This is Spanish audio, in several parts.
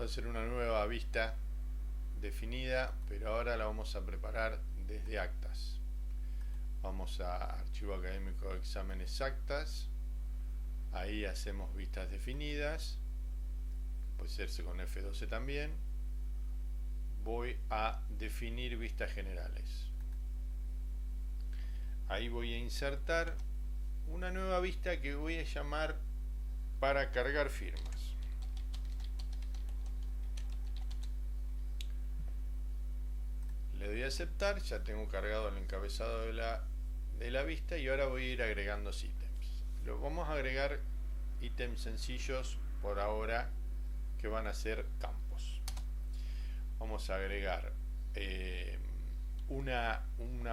a hacer una nueva vista definida, pero ahora la vamos a preparar desde actas. Vamos a Archivo Académico de Exámenes Actas. Ahí hacemos vistas definidas. Puede hacerse con F12 también. Voy a definir vistas generales. Ahí voy a insertar una nueva vista que voy a llamar para cargar firmas. Le doy a aceptar, ya tengo cargado el encabezado de la vista y ahora voy a ir agregando ítems. Lo vamos a agregar ítems sencillos por ahora que van a ser campos. Vamos a agregar una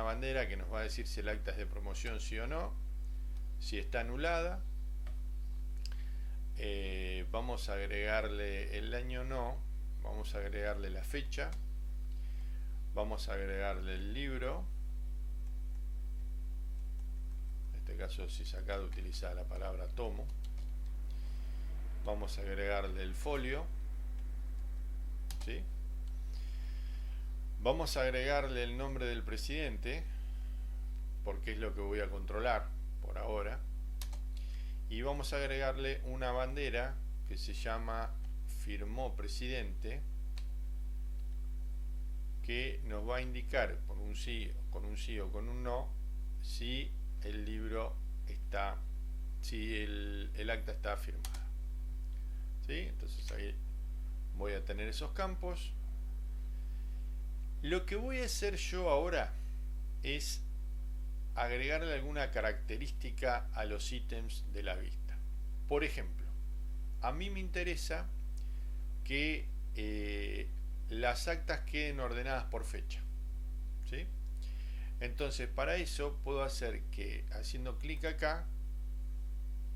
bandera que nos va a decir si el acta es de promoción sí o no, si está anulada. Vamos a agregarle el año no, vamos a agregarle la fecha, vamos a agregarle el libro. En este caso, si sacado, utiliza la palabra tomo. Vamos a agregarle el folio, ¿sí? Vamos a agregarle el nombre del presidente, porque es lo que voy a controlar por ahora. Y vamos a agregarle una bandera que se llama firmó presidente, que nos va a indicar con un sí o con un no si el libro está, si el acta está firmada, ¿sí? Entonces ahí voy a tener esos campos. Lo que voy a hacer yo ahora es agregarle alguna característica a los ítems de la vista. Por ejemplo, a mí me interesa que las actas queden ordenadas por fecha, ¿sí? Entonces, para eso puedo hacer que, haciendo clic acá,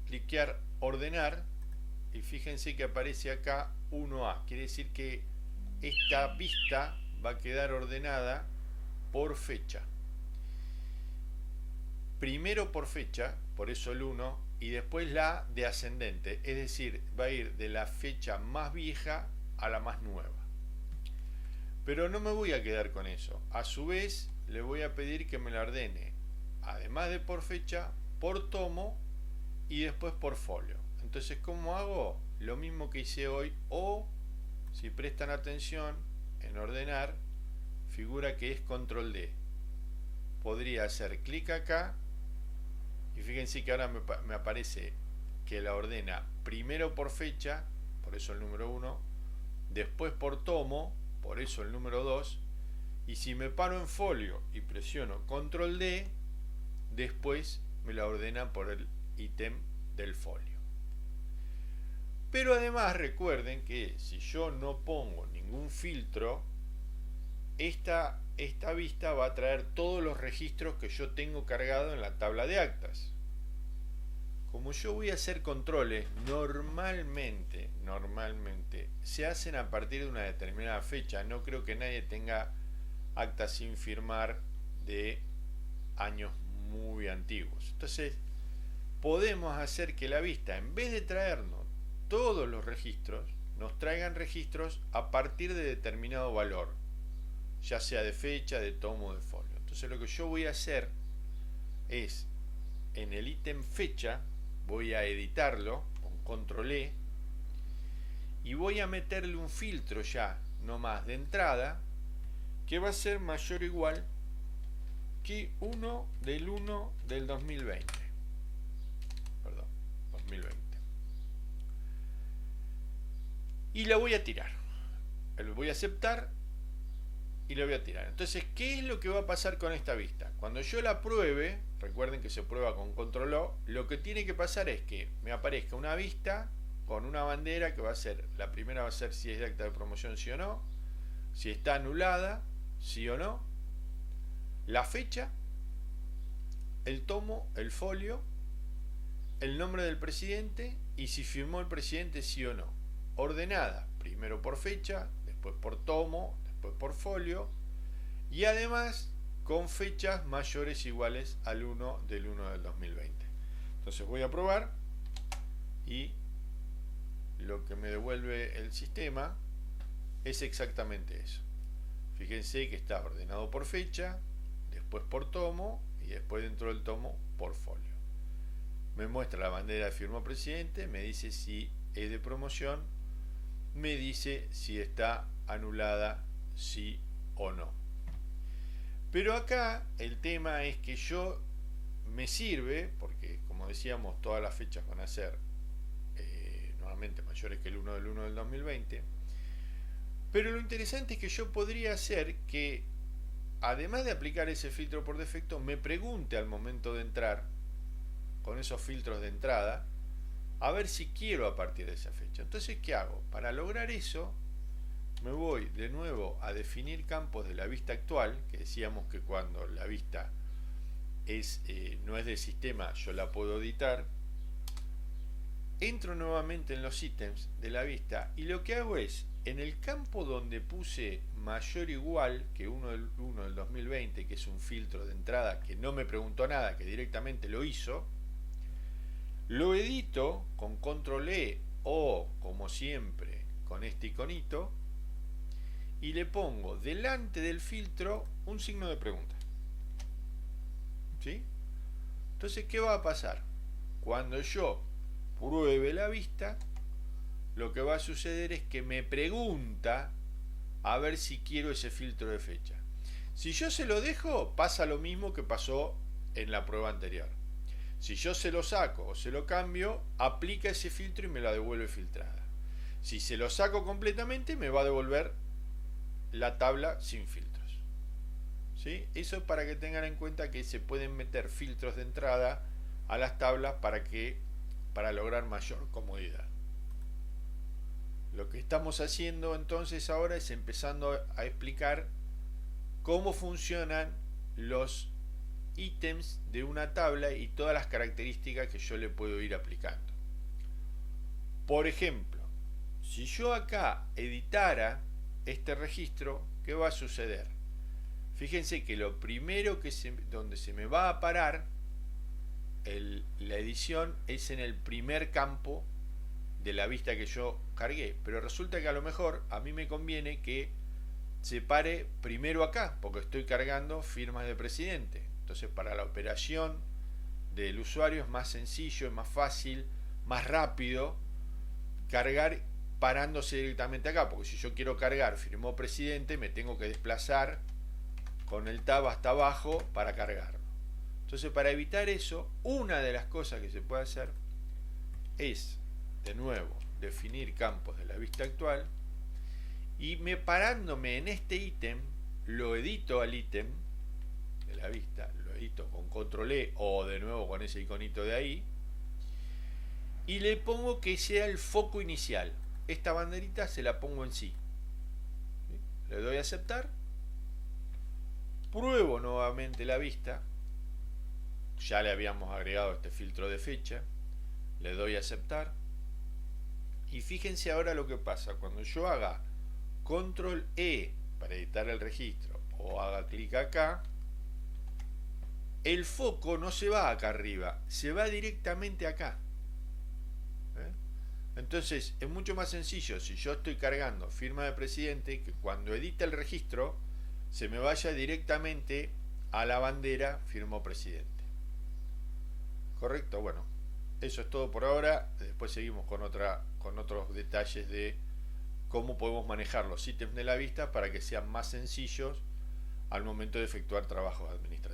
cliquear ordenar, y fíjense que aparece acá 1A. Quiere decir que esta vista va a quedar ordenada por fecha. Primero por fecha, por eso el 1, y después la de ascendente, es decir, va a ir de la fecha más vieja a la más nueva. Pero no me voy a quedar con eso. A su vez, le voy a pedir que me la ordene, además de por fecha, por tomo y después por folio. Entonces, ¿cómo hago? Lo mismo que hice hoy, o, si prestan atención, en ordenar, figura que es control D. Podría hacer clic acá, y fíjense que ahora me aparece que la ordena primero por fecha, por eso el número 1, después por tomo, por eso el número 2, y si me paro en folio y presiono control D, después me la ordena por el ítem del folio. Pero además recuerden que si yo no pongo ningún filtro, esta vista va a traer todos los registros que yo tengo cargado en la tabla de actas. Como yo voy a hacer controles, normalmente se hacen a partir de una determinada fecha. No creo que nadie tenga actas sin firmar de años muy antiguos. Entonces, podemos hacer que la vista, en vez de traernos todos los registros, nos traigan registros a partir de determinado valor, ya sea de fecha, de tomo o de folio. Entonces, lo que yo voy a hacer es, en el ítem fecha, voy a editarlo con control E y voy a meterle un filtro ya nomás de entrada que va a ser mayor o igual que 1 del 2020. Perdón, 2020. Y la voy a tirar. Lo voy a aceptar y lo voy a tirar. Entonces, ¿qué es lo que va a pasar con esta vista? Cuando yo la pruebe, recuerden que se prueba con control O, lo que tiene que pasar es que me aparezca una vista con una bandera que va a ser, la primera va a ser si es de acta de promoción sí o no, si está anulada, sí o no, la fecha, el tomo, el folio, el nombre del presidente y si firmó el presidente sí o no. Ordenada, primero por fecha, después por tomo, después por folio, y además con fechas mayores o iguales al 1 del 2020. Entonces voy a probar y lo que me devuelve el sistema es exactamente eso. Fíjense que está ordenado por fecha, después por tomo y después dentro del tomo por folio. Me muestra la bandera de firma presidente, me dice si es de promoción, me dice si está anulada, sí o no. Pero acá el tema es que yo me sirve, porque como decíamos todas las fechas van a ser normalmente mayores que el 1 del 1 del 2020, pero lo interesante es que yo podría hacer que, además de aplicar ese filtro por defecto, me pregunte al momento de entrar, con esos filtros de entrada, a ver si quiero a partir de esa fecha. Entonces, ¿qué hago? Para lograr eso, me voy de nuevo a definir campos de la vista actual, que decíamos que cuando la vista no es del sistema, yo la puedo editar. Entro nuevamente en los ítems de la vista y lo que hago es, en el campo donde puse mayor o igual que 1 del 2020, que es un filtro de entrada que no me preguntó nada, que directamente lo hizo, lo edito con control E o, como siempre, con este iconito, y le pongo delante del filtro un signo de pregunta. ¿Sí? Entonces, ¿qué va a pasar? Cuando yo pruebe la vista, lo que va a suceder es que me pregunta a ver si quiero ese filtro de fecha. Si yo se lo dejo, pasa lo mismo que pasó en la prueba anterior. Si yo se lo saco o se lo cambio, aplica ese filtro y me la devuelve filtrada. Si se lo saco completamente, me va a devolver la tabla sin filtros. ¿Sí? Eso es para que tengan en cuenta que se pueden meter filtros de entrada a las tablas para lograr mayor comodidad. Lo que estamos haciendo entonces ahora es empezando a explicar cómo funcionan los ítems de una tabla y todas las características que yo le puedo ir aplicando. Por ejemplo, si yo acá editara este registro, ¿qué va a suceder? Fíjense que lo primero donde se me va a parar la edición es en el primer campo de la vista que yo cargué, pero resulta que a lo mejor a mí me conviene que se pare primero acá, porque estoy cargando firmas de presidente. Entonces, para la operación del usuario es más sencillo, es más fácil, más rápido cargar parándose directamente acá, porque si yo quiero cargar firmó presidente, me tengo que desplazar con el tab hasta abajo para cargarlo. Entonces, para evitar eso, una de las cosas que se puede hacer es, de nuevo, definir campos de la vista actual y parándome en este ítem, lo edito al ítem de la vista, lo edito con control E o de nuevo con ese iconito de ahí y le pongo que sea el foco inicial. Esta banderita se la pongo en sí. Le doy a aceptar, pruebo nuevamente la vista, ya le habíamos agregado este filtro de fecha, le doy a aceptar y fíjense ahora lo que pasa cuando yo haga control E para editar el registro o haga clic acá, el foco no se va acá arriba, se va directamente acá. Entonces es mucho más sencillo si yo estoy cargando firma de presidente que cuando edita el registro se me vaya directamente a la bandera firmó presidente. ¿Correcto? Bueno, eso es todo por ahora. Después seguimos con otros detalles de cómo podemos manejar los ítems de la vista para que sean más sencillos al momento de efectuar trabajos administrativos.